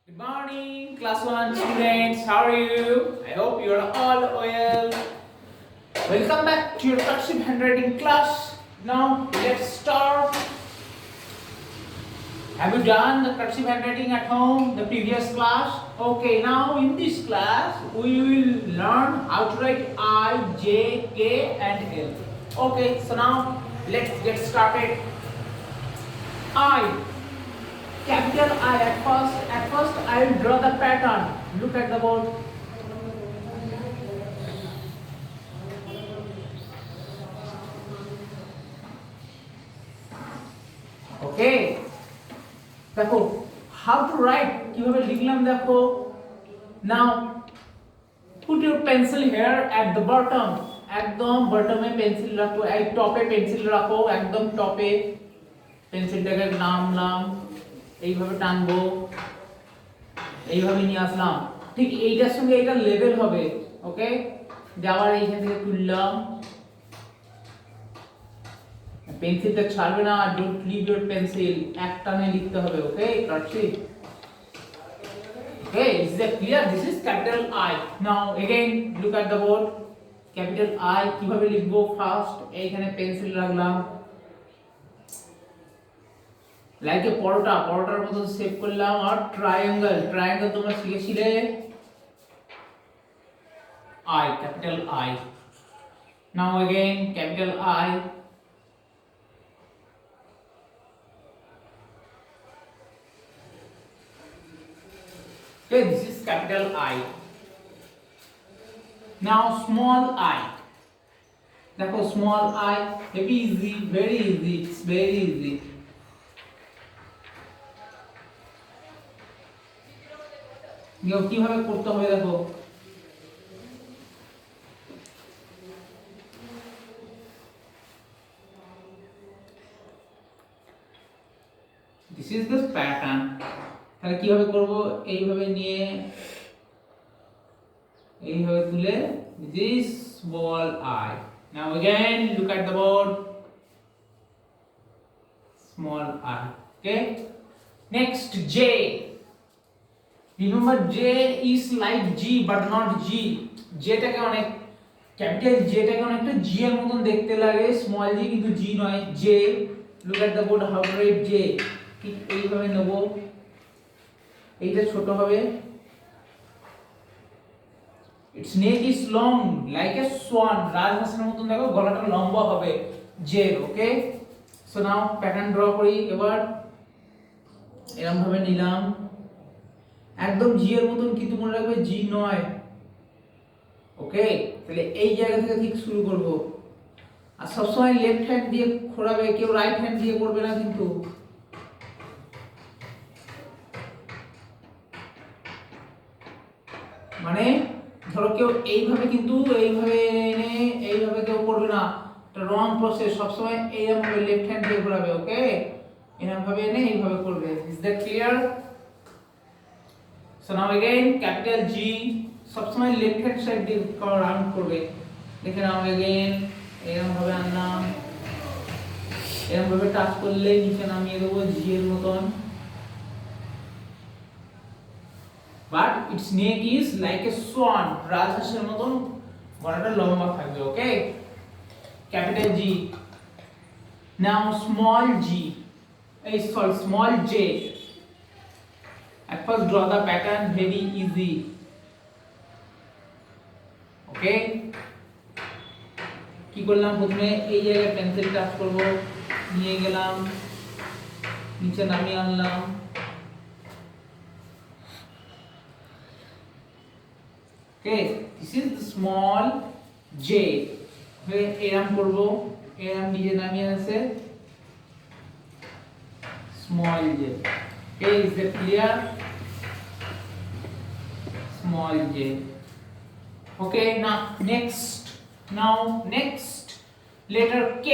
Good morning, class 1 students. How are you? I hope you are all well. Welcome back to your cursive handwriting class. Now, let's start. Have you done the cursive handwriting at home, the previous class? Okay, now in this class, we will learn how to write I, J, K and L. Okay, so now let's get started. I. Capital I at first I will draw the pattern. Look at the board. Okay. দেখো how to write কিভাবে লিখলাম দেখো. Now put your pencil here at the bottom. একদম বটমে pencil রাখো, এই টপে pencil রাখো, একদম টপে পেন্সিলটাকে নামলাম, এইভাবে টানবো, এইভাবে নিয়ে আসলাম। ঠিক এইটার সঙ্গে এটা লেভেল হবে। ওকে, যাওয়ার এইখান থেকে তুললাম, পেন্সিলটা ছাড়বে না, ডোন্ট লিভ ইওর পেন্সিল, এক টানে লিখতে হবে। ওকে, কাটছি। Okay, is that clear? This is capital I. Now again look at the board. Capital I কিভাবে লিখবো? ফার্স্ট এইখানে পেন্সিল রাখলাম, লাইক এ পরোটার মতো শেপ করলাম। আর ট্রায়াঙ্গেল তোমরা শিখেছিলে। I, capital I. Now again capital I. Okay, this is capital I. Now small I. দেখো small I, very easy, it's very easy. কিভাবে করতে হবে দেখো। This is the pattern. তাহলে কিভাবে করব? এইভাবে নিয়ে এইভাবে তুলে this small I. Now again look at the board. Small I. Okay. Next J. Remember J is like G but not G. J টাকে অনেক ক্যাপিটাল J টাকে অনেকটা G এর মতন দেখতে লাগে, স্মল G কিন্তু G নয়, J. Look at the board, how to write J. ঠিক এইভাবে নেব, এইটা ছোট হবে। Its neck is long like a swan. রাজহাঁসের মতন দেখো গলাটা লম্বা হবে J. ওকে, সো নাও প্যাটার্ন ড্র করি। এবার এরকম ভাবে নিলাম, একদম জি এর মতন, কিন্তু মনে রাখবে জি নয়। ওকে, তাহলে এই জায়গা থেকে ঠিক শুরু করব। আর সবসময় লেফট হ্যান্ড দিয়ে ঘোরাবে, কেউ রাইট হ্যান্ড দিয়ে করবে না কিন্তু। মানে ধরো কেউ এইভাবে, কিন্তু এইভাবে এনে এইভাবে কেউ করবে না, এটা রং প্রসেস। সবসময় এইরকম ভাবে লেফট হ্যান্ড দিয়ে ঘোরাবে। ওকে, এরকম ভাবে এনে এইভাবে করবে। Is that clear? So now again capital G সবসময় লেফট হ্যান্ড সাইড দিয়ে রাউন্ড করবে। দেখে নাও again এরকম ভাবে আনলাম, এরকম ভাবে টাচ করলে নিচে নামিয়ে দেবো জি এর মতন। But it's neck is like a swan, রাজহাঁসের মতন গলাটা লম্বা থাকবে। Okay, capital G. Now small G, small J. At first draw the pattern, very easy. Okay, কি করলাম? প্রথমে এই জায়গায় পেন্সিল টাচ করব, নিয়ে গেলাম, নিচে নামিয়ে আনলাম। Okay, this is the small J. এরকম করব, এরকম নিচে নামিয়ে আসে small J. Okay, is that clear? Small J. Okay, now next letter K.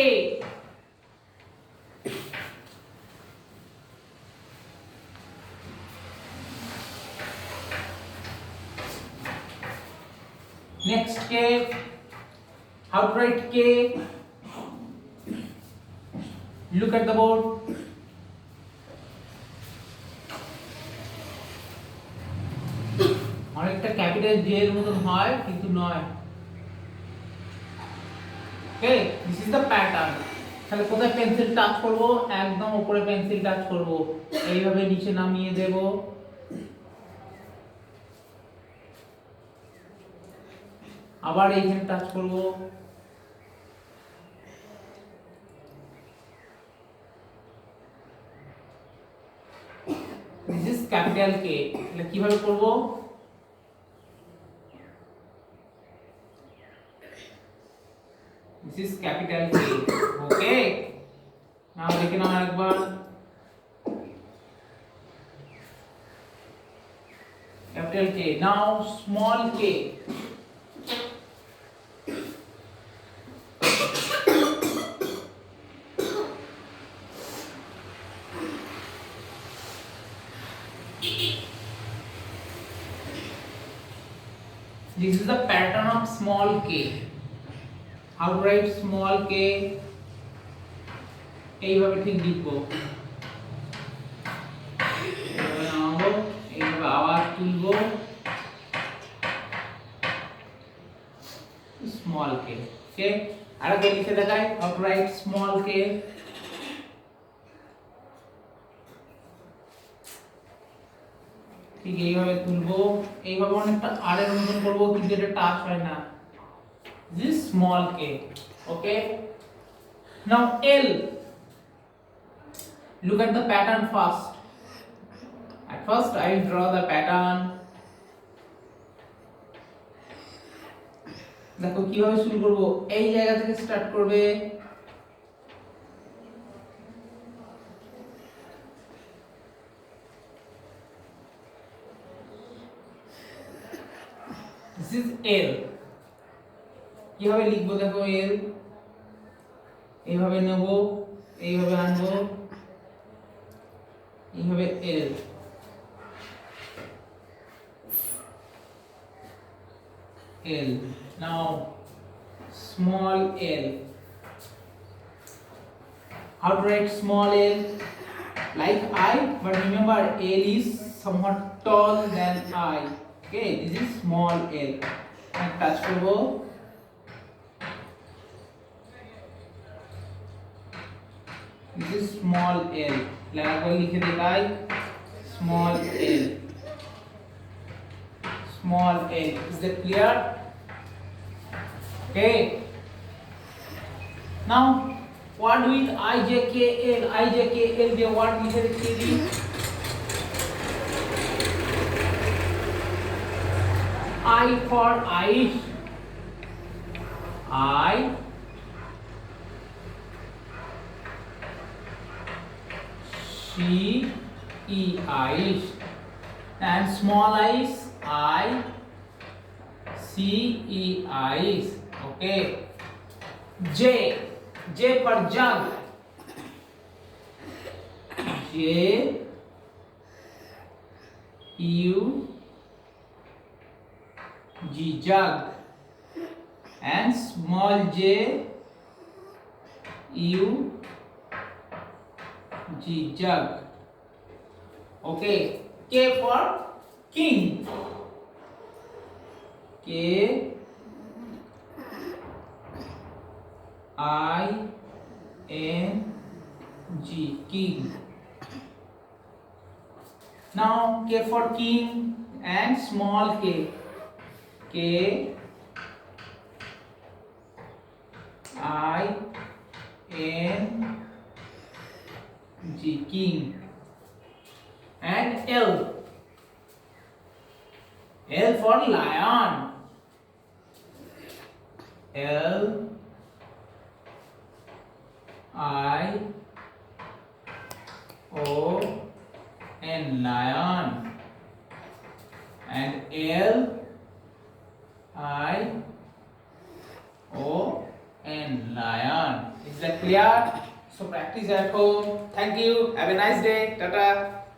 Next K. How to write K? Look at the board. অনেকটা ক্যাপিটাল জে এর মতন হয় কিন্তু নয়। ওকে, দিস ইজ দ্য প্যাটার্ন। তাহলে কোথায় পেন্সিল টাচ করব? একদম উপরে পেন্সিল টাচ করব, এইভাবে নিচে নামিয়ে দেব, আবার এইখানে টাচ করব, দিস ইজ ক্যাপিটাল কে। তাহলে কিভাবে করব? দিস ইজ ক্যাপিটাল কে। ওকে, নাও দেখে নাও একবার, capital K. Now small k. This is the pattern of small k. How to write small k? এইভাবে ঠিক লিখবো, এইভাবে নামাবো, এইভাবে আবার তুলবো, small k. Okay, আরেকবার লিখে দেখাই, how to write small k. ঠিক এইভাবে তুলবো, এইভাবে অনেকটা আর এর মতন করবো কিন্তু এটা টাচ হয় না। This small k. Okay, now L. Look at the pattern first. At first I will draw the pattern. দেখো কিভাবে শুরু করব, এই জায়গা থেকে স্টার্ট করবে, this is L. কিভাবে লিখবো দেখো, L এইভাবে নেব, এইভাবে আনবো, এইভাবে L, L. Now small l. How to write small l? Like I, but remember l is somewhat tall than I. Okay, this is small l. And touch করবো, this is small l. লাগবে লিখে দেখাই, small l. Small l. Is that clear? Okay. Now what with I J K L? I J K L দিয়ে what লিখে দেখিয়ে দিই। I for ice. I C E ice. And small ice I C E ice. Okay. J, J for jug. J U G, jug. And small j U G, jug. Okay. K for king. K I N G, king. Now K for king and small k. K I N G, king. And L. L for lion. L I O N, lion. And L I O N, lion. Is that clear? So practice at home. Thank you. Have a nice day. Tata.